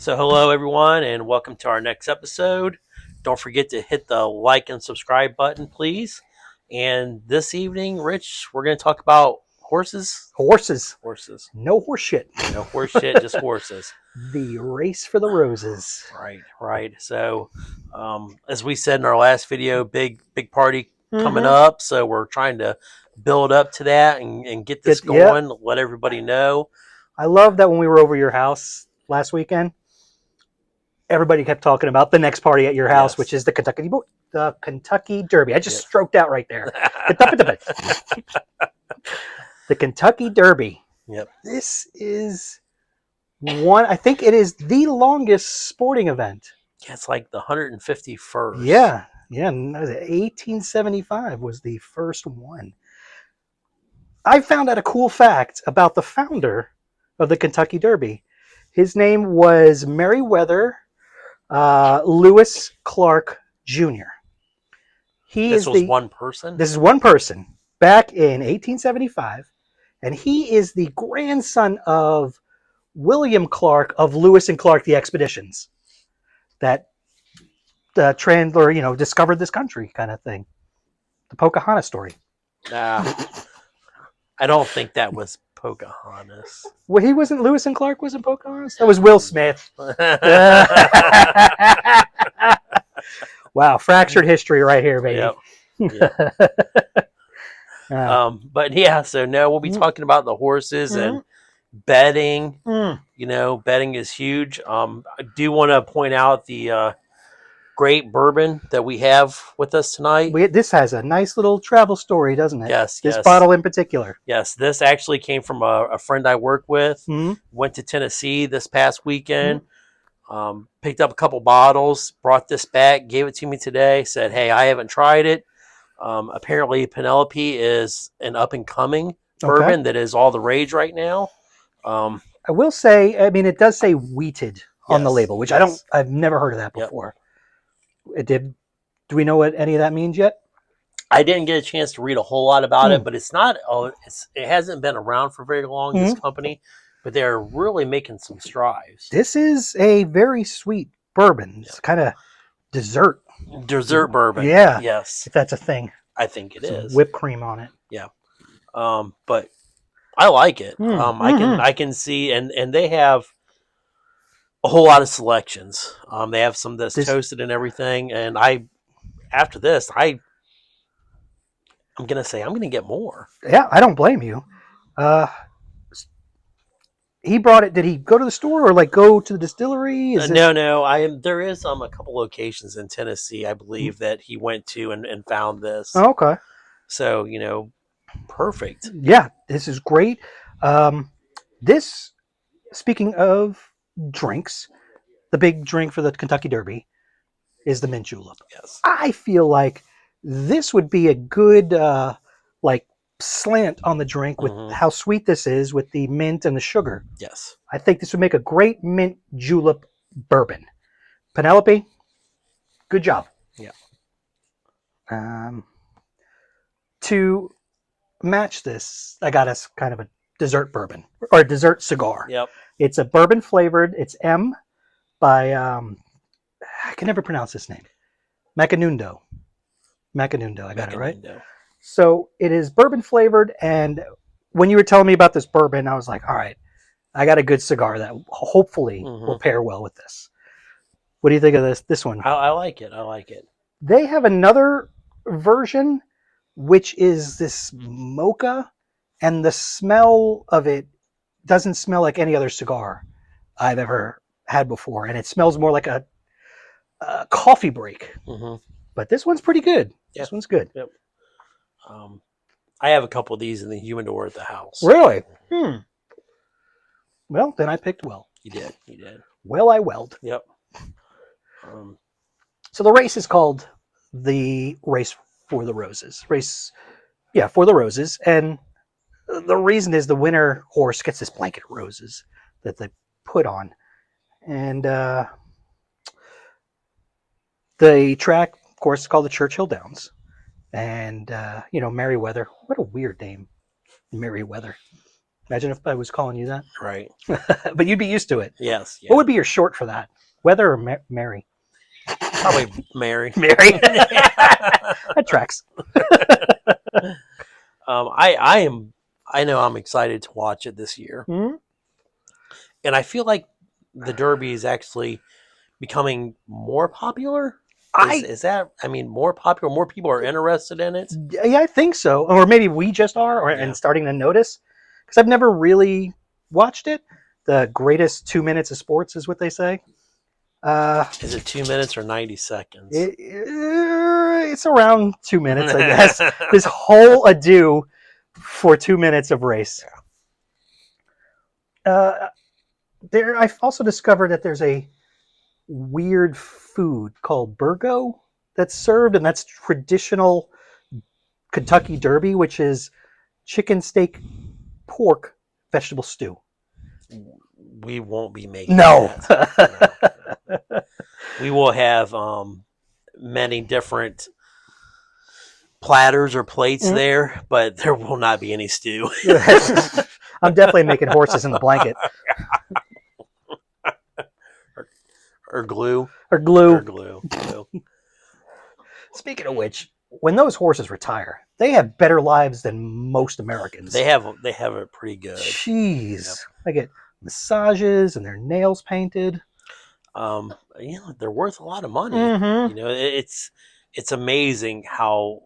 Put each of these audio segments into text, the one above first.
So, hello everyone, and welcome to our next episode. Don't forget to hit the like and subscribe button, please. And this evening, Rich, we're going to talk about horses. Horses. Horses. No horse shit. No horse shit, just horses. The race for the roses. Right. So, as we said in our last video, big party coming Mhm. up. So we're trying to build up to that and get this going. Let everybody know. I love that when we were over your house last weekend, everybody kept talking about the next party at your house, Yes. which is the Kentucky Derby. I just stroked out right there. The Kentucky Derby. Yep. This is I think it is the longest sporting event. Yeah, it's like the 151st. Yeah. 1875 was the first one. I found out a cool fact about the founder of the Kentucky Derby. His name was Meriwether Lewis Clark Jr. This was one person? This is one person back in 1875, and he is the grandson of William Clark of Lewis and Clark, the Expeditions, that discovered this country kind of thing. The Pocahontas story. I don't think that was Pocahontas. Well, he wasn't. Lewis and Clark wasn't Pocahontas. That was Will Smith. Wow, fractured history right here, baby. Yep. But yeah, so now we'll be talking about the horses and betting. You know, betting is huge. I do want to point out the great bourbon that we have with us tonight. This has a nice little travel story, doesn't it? Yes. This bottle in particular. Yes, this actually came from a friend I work with. Went to Tennessee this past weekend. Picked up a couple bottles, brought this back, gave it to me today, said, hey, I haven't tried it. Apparently Penelope is an up-and-coming bourbon that is all the rage right now. I will say, I mean, it does say wheated on the label, which I've never heard of that before. Do we know what any of that means yet? I didn't get a chance to read a whole lot about it, but it's not. It hasn't been around for very long. This company, but they're really making some strides. This is a very sweet bourbon. It's kind of dessert bourbon. Yeah. Yes. If that's a thing. I think it is. Whipped cream on it. Yeah. But I like it. I can see, and they have a whole lot of selections. They have some that's toasted and everything. And after this, I'm gonna say I'm gonna get more. Yeah, I don't blame you. He brought it. Did he go to the store or go to the distillery? No. There is a couple locations in Tennessee, I believe, that he went to and found this. Oh, okay. So perfect. Yeah, this is great. Speaking of drinks, the big drink for the Kentucky Derby is the mint julep. Yes. I feel like this would be a good slant on the drink with how sweet this is with the mint and the sugar. Yes. I think this would make a great mint julep bourbon. Penelope, good job. Yeah. To match this, I got us kind of a dessert bourbon or a dessert cigar. Yep. It's a bourbon flavored. It's M by I can never pronounce this name. Macanudo. I got it right. So it is bourbon flavored, and when you were telling me about this bourbon, I was like, all right, I got a good cigar that hopefully will pair well with this. What do you think of this one? I like it. They have another version, which is this mocha, and the smell of it doesn't smell like any other cigar I've ever had before, and it smells more like a coffee break. But this one's pretty good. Yep. This one's good. Yep. I have a couple of these in the humidor at the house. Really? Well, then I picked well. You did. Well, I welled. Yep. So the race is called the Race for the Roses. For the Roses. And the reason is the winner horse gets this blanket of roses that they put on. And the track, of course, is called the Churchill Downs. And, Meriwether. What a weird name. Meriwether. Imagine if I was calling you that. Right. But you'd be used to it. Yes. Yeah. What would be your short for that? Weather or Mary? Probably Mary. Mary. That tracks. I know I'm excited to watch it this year, Mm-hmm. and I feel like the Derby is actually becoming more popular. Is that? I mean, more popular. More people are interested in it. Yeah, I think so. Or maybe we just are, and starting to notice. Because I've never really watched it. The greatest 2 minutes of sports is what they say. Is it 2 minutes or 90 seconds? It's around 2 minutes, I guess. This whole ado for 2 minutes of race. I've also discovered that there's a weird food called burgo that's served, and that's traditional Kentucky Derby, which is chicken, steak, pork, vegetable stew. We won't be making that. No. We will have many different platters or plates there, but there will not be any stew. I'm definitely making horses in the blanket. Or glue. Or glue. Or glue. Speaking of which, when those horses retire, they have better lives than most Americans. They have it pretty good. Jeez. Yep. They get massages and their nails painted. They're worth a lot of money. Mm-hmm. It's amazing how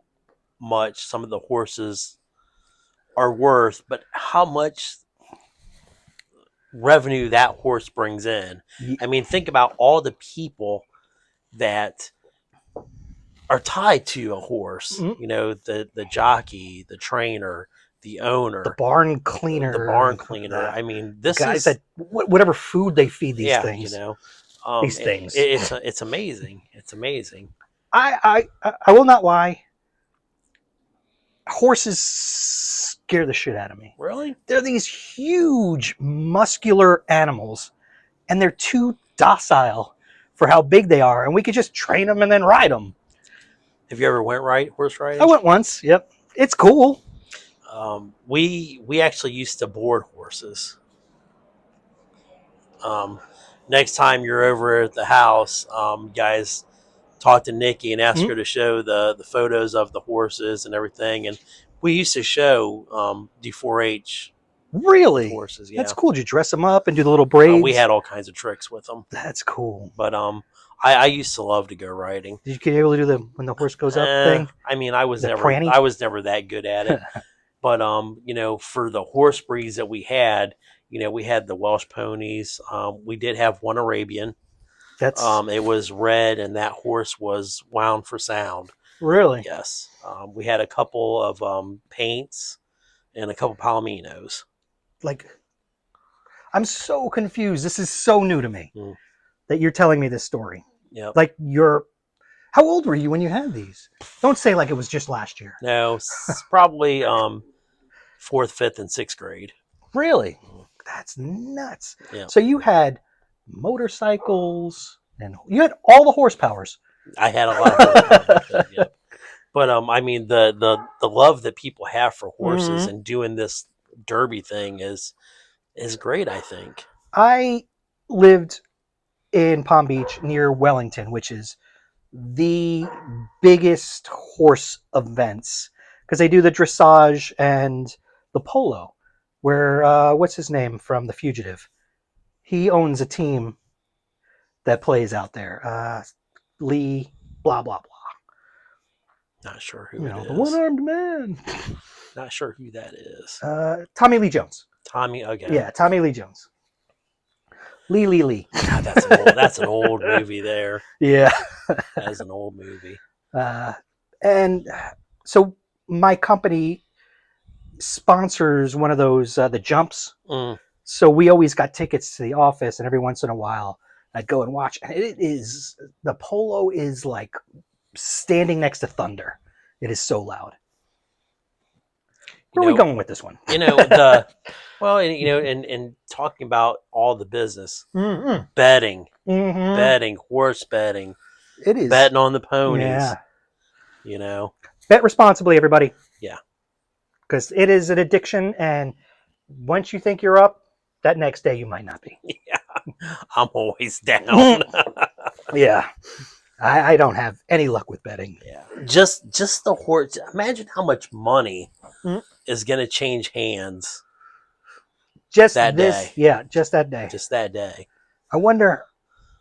much some of the horses are worth, but how much revenue that horse brings in. I mean, think about all the people that are tied to a horse. Mm-hmm. The jockey, the trainer, the owner, the barn cleaner. I mean, this guys that whatever food they feed these things. These things. It's amazing. It's amazing. I will not lie. Horses scare the shit out of me. Really? They're these huge, muscular animals, and they're too docile for how big they are. And we could just train them and then ride them. Have you ever went horse riding? I went once. Yep, it's cool. We actually used to board horses. Next time you're over at the house, guys, talk to Nikki and ask her to show the photos of the horses and everything. And we used to show D4H really horses. Yeah, that's cool. Did you dress them up and do the little braids? We had all kinds of tricks with them. That's cool. But I used to love to go riding. Did you able to do the when the horse goes up thing? I mean, I was never that good at it. But for the horse breeds that we had the Welsh ponies. We did have one Arabian. That's it was red, and that horse was wound for sound. Really? Yes. We had a couple of paints and a couple Palominos. Like, I'm so confused. This is so new to me that you're telling me this story. Yeah. Like how old were you when you had these? Don't say like it was just last year. No, probably 4th, 5th, and 6th grade. Really? That's nuts. Yeah. So you had motorcycles and you had all the horsepowers. I had a lot of horsepower. Yeah. But I mean the love that people have for horses and doing this derby thing is great, I think. I lived in Palm Beach near Wellington, which is the biggest horse events because they do the dressage and the polo where what's his name from The Fugitive? He owns a team that plays out there. Lee blah blah blah. Not sure who it is. The one-armed man. Not sure who that is. Tommy Lee Jones. Tommy, okay. Yeah, Tommy Lee Jones. Lee. God, that's an old movie there. Yeah. That's an old movie. And so my company sponsors one of those, the jumps. So we always got tickets to the office, and every once in a while I'd go and watch. And the polo is like standing next to thunder. It is so loud. Where are we going with this one? And talking about all the business, betting, horse betting, it is betting on the ponies. Yeah. Bet responsibly, everybody. Yeah. Because it is an addiction, and once you think you're up, that next day you might not be. Yeah, I'm always down. Yeah, I don't have any luck with betting. Yeah, just the horse. Imagine how much money Mm. is going to change hands Just that this, day. yeah, just that day. Just that day. I wonder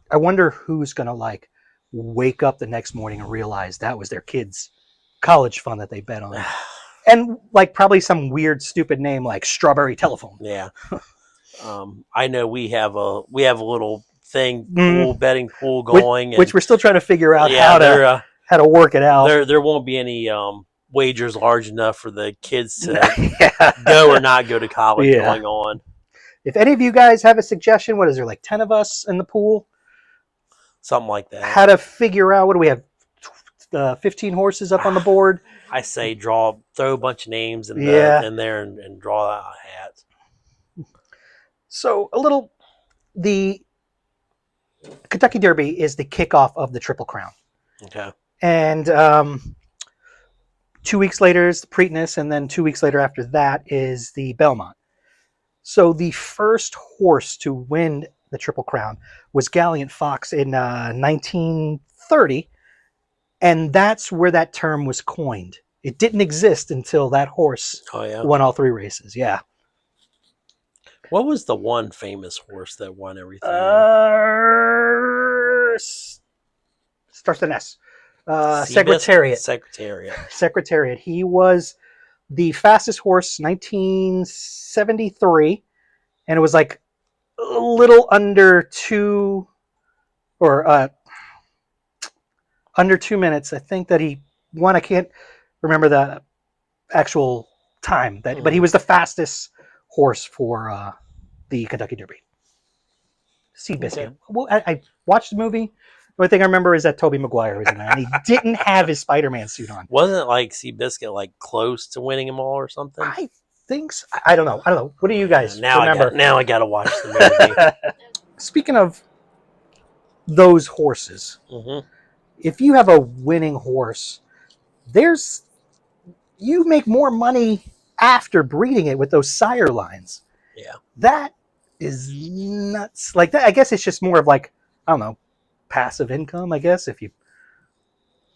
who's gonna like wake up the next morning and realize that was their kid's college fund that they bet on, and like probably some weird stupid name like Strawberry Telephone. Yeah. I know we have a little thing betting pool going, which we're still trying to figure out yeah, how to work it out. There won't be any wagers large enough for the kids to Yeah. go or not go to college Yeah. going on. If any of you guys have a suggestion, what is there, like 10 of us in the pool? Something like that. How to figure out, what do we have, 15 horses up on the board? I say throw a bunch of names in there and draw out a hat. So the Kentucky Derby is the kickoff of the Triple Crown. Okay. And 2 weeks later is the Preakness, and then 2 weeks later after that is the Belmont. So the first horse to win the Triple Crown was Gallant Fox in 1930, and that's where that term was coined. It didn't exist until that horse won all 3 races. Yeah. What was the one famous horse that won everything? Starts with an S. Secretariat. Secretariat. He was the fastest horse, 1973, and it was like a little under 2 minutes. I think that he won. I can't remember the actual time but he was the fastest horse for the Kentucky Derby. Seabiscuit. Okay. Well, I watched the movie. The only thing I remember is that Tobey Maguire was in there, and he didn't have his Spider-Man suit on. Wasn't like Seabiscuit like close to winning them all or something? I think so. I don't know. What do you guys remember? Now I got to watch the movie. Speaking of those horses, if you have a winning horse, you make more money after breeding it with those sire lines. Yeah. That is nuts. Like that, I guess it's just more of like, I don't know, passive income, I guess, if you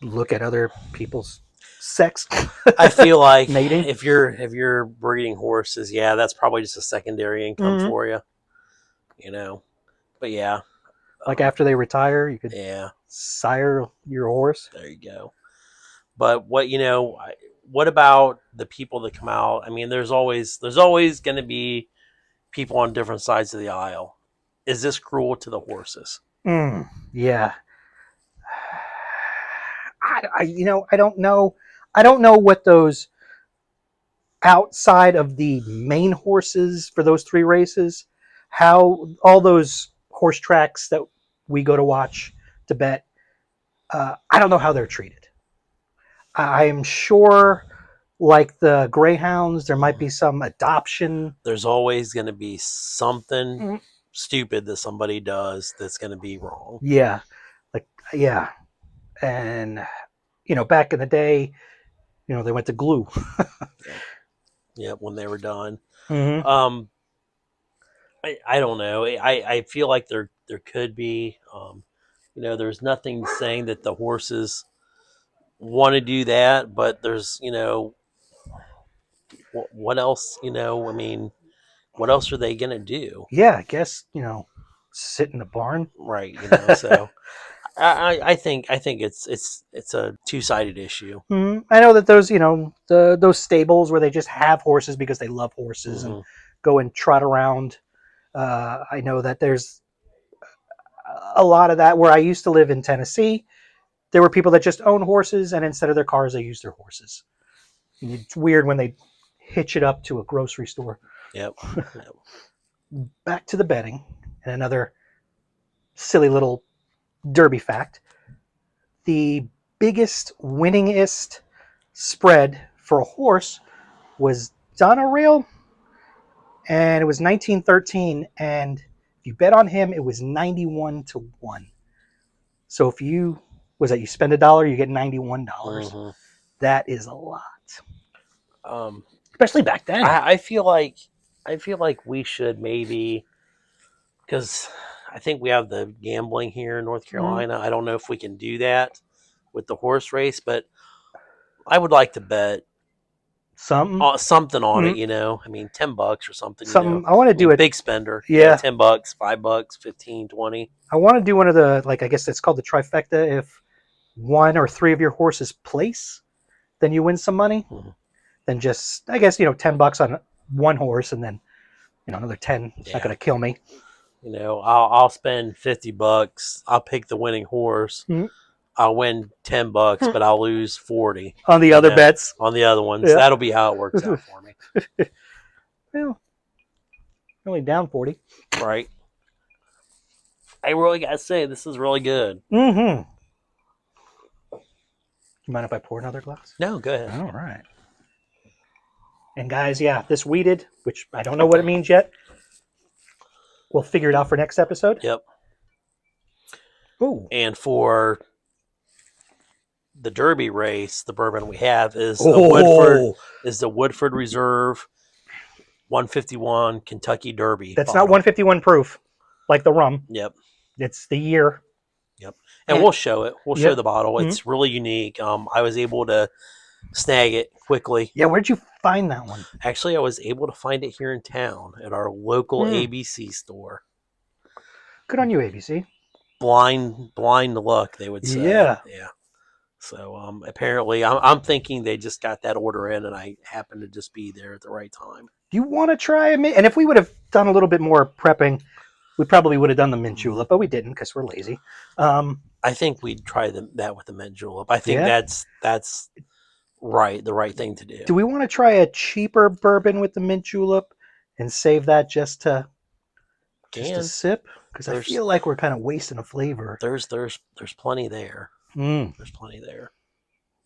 look at other people's sex. I feel like mating. if you're breeding horses, yeah, that's probably just a secondary income for you. But yeah. Like after they retire, you could sire your horse. There you go. But what about the people that come out? I mean, there's always going to be people on different sides of the aisle. Is this cruel to the horses? Yeah. I don't know. I don't know what those outside of the main horses for those 3 races, how all those horse tracks that we go to watch to bet, I don't know how they're treated. I am sure, like the greyhounds, there might be some adoption. There's always going to be something stupid that somebody does that's going to be wrong. Yeah. And back in the day, they went to glue. Yeah, when they were done. Mm-hmm. I don't know. I feel like there could be. There's nothing saying that the horses want to do that, but there's what else? I mean, what else are they gonna do? Yeah, I guess sit in the barn, right? So. I think it's a 2-sided issue. Mm-hmm. I know that those those stables where they just have horses because they love horses and go and trot around. I know that there's a lot of that. Where I used to live in Tennessee, there were people that just own horses, and instead of their cars, they use their horses. And it's weird when they hitch it up to a grocery store. Yep. Back to the betting, and another silly little Derby fact: the biggest, winningest spread for a horse was done a rail, and it was 1913. And if you bet on him, it was 91-1. So if you spend $1, you get $91. That is a lot, especially back then. I feel like I feel like we should maybe, because I think we have the gambling here in North Carolina. I don't know if we can do that with the horse race, but I would like to bet something on it. I mean, $10 or something. Something I want to do it. Big spender. Yeah, $10, $5, 15, 20. I want to do one of the, like, I guess it's called the trifecta. If 1 or 3 of your horses place, then you win some money. Then just, I guess, $10 on one horse, and then another 10. It's not going to kill me. I'll spend $50. I'll pick the winning horse. I'll win $10, but I'll lose 40 on the other bets. On the other ones, that'll be how it works out for me. Well, only down 40. Right. I really gotta say, this is really good. You mind if I pour another glass? No, go ahead. All right. And guys, this wheated, which I don't know what it means yet. We'll figure it out for next episode. Yep. Ooh. And for the Derby race, the bourbon we have is the Woodford Reserve 151 Kentucky Derby. That's not 151 proof, like the rum. Yep. It's the year. Yep. And we'll show it. We'll show the bottle. It's really unique. I was able to snag it quickly. Yeah, where'd you find that one? Actually, I was able to find it here in town at our local ABC store. Good on you, ABC. Blind luck, they would say. Yeah. So apparently, I'm thinking they just got that order in, and I happened to just be there at the right time. Do you want to try it? And if we would have done a little bit more prepping, we probably would have done the mint julep, but we didn't because we're lazy. I think we'd try that with the mint julep. I think that's right, the right thing to do. Do we want to try a cheaper bourbon with the mint julep and save that just a sip? Because I feel like we're kind of wasting a flavor. There's plenty there. There's plenty there.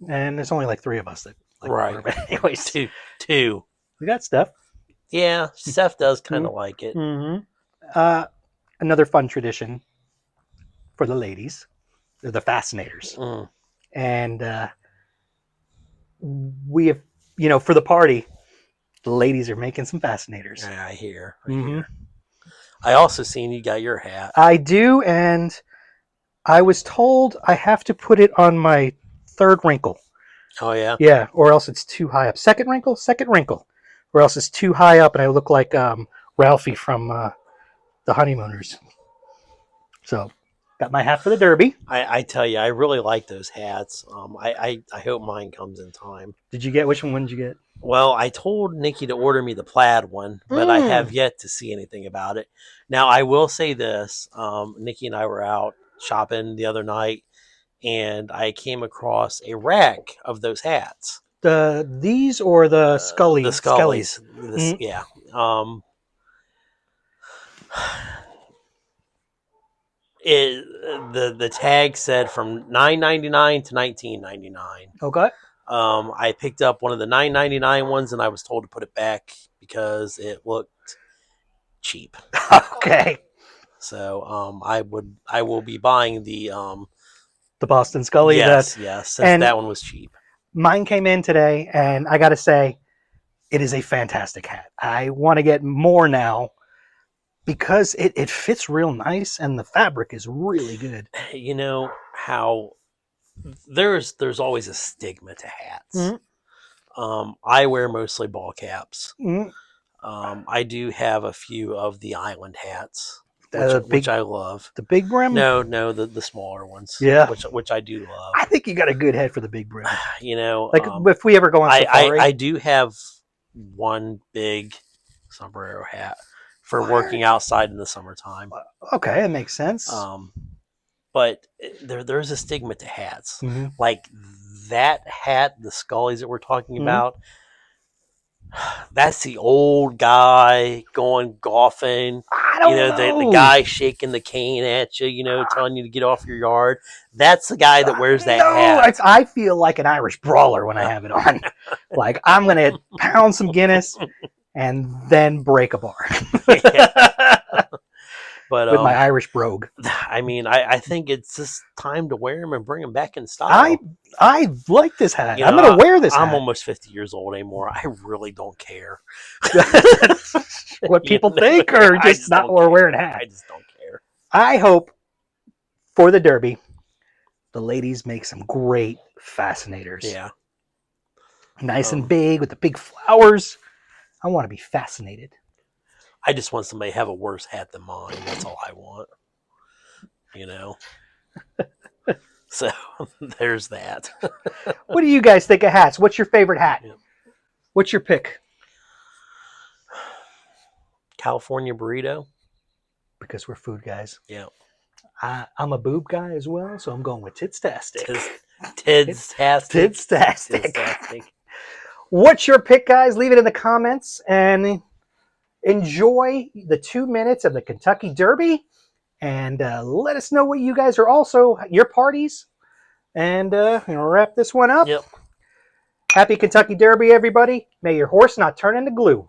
And there's only like 3 of us that like bourbon. Anyways, two. We got Steph. Yeah, Steph does kind of like it. Another fun tradition for the ladies. They're the fascinators. And we have, for the party, the ladies are making some fascinators. Yeah, I hear. I also seen you got your hat. I do, and I was told I have to put it on my 3rd wrinkle. Oh, yeah? Yeah, or else it's too high up. Second wrinkle. Or else it's too high up and I look like Ralphie from the Honeymooners. So, got my hat for the Derby. I tell you, I really like those hats. I hope mine comes in time. Which one did you get? Well, I told Nikki to order me the plaid one, but I have yet to see anything about it. Now, I will say this. Nikki and I were out shopping the other night, and I came across a rack of those hats. These or the Scully? The Scullies. Yeah. The tag said from $9.99 to $19.99. Okay. I picked up one of the $9.99 ones, and I was told to put it back because it looked cheap. Okay. So I will be buying the Boston Scully. Yes, since that one was cheap. Mine came in today, and I got to say, it is a fantastic hat. I want to get more now because it fits real nice, and the fabric is really good. You know how there's always a stigma to hats. I wear mostly ball caps. I do have a few of the island hats. Which I love. The big brim? No, the smaller ones. Yeah. Which I do love. I think you got a good head for the big brim. Like if we ever go on safari. I do have one big sombrero hat for working outside in the summertime. Okay, that makes sense. But there's a stigma to hats. Like that hat, the Scullies that we're talking about, that's the old guy going golfing. I don't know. The guy shaking the cane at you, telling you to get off your yard. That's the guy that wears that hat. I feel like an Irish brawler when I have it on. Like I'm going to pound some Guinness and then break a bar. But with my Irish brogue. I mean, I think it's just time to wear them and bring them back in style. I like this hat. You I'm know, going to wear this I'm hat. almost 50 years old anymore. I really don't care. What people think, or just not wearing a hat. I just don't care. I hope for the Derby, the ladies make some great fascinators. Yeah. Nice and big with the big flowers. I want to be fascinated. I just want somebody to have a worse hat than mine. That's all I want. You know? So there's that. What do you guys think of hats? What's your favorite hat? Yeah. What's your pick? California burrito. Because we're food guys. Yeah. I'm a boob guy as well, so I'm going with Tidstastic. Tidstastic. What's your pick, guys? Leave it in the comments and enjoy the 2 minutes of the Kentucky Derby. And let us know what you guys are also, your parties. And wrap this one up. Yep. Happy Kentucky Derby, everybody. May your horse not turn into glue.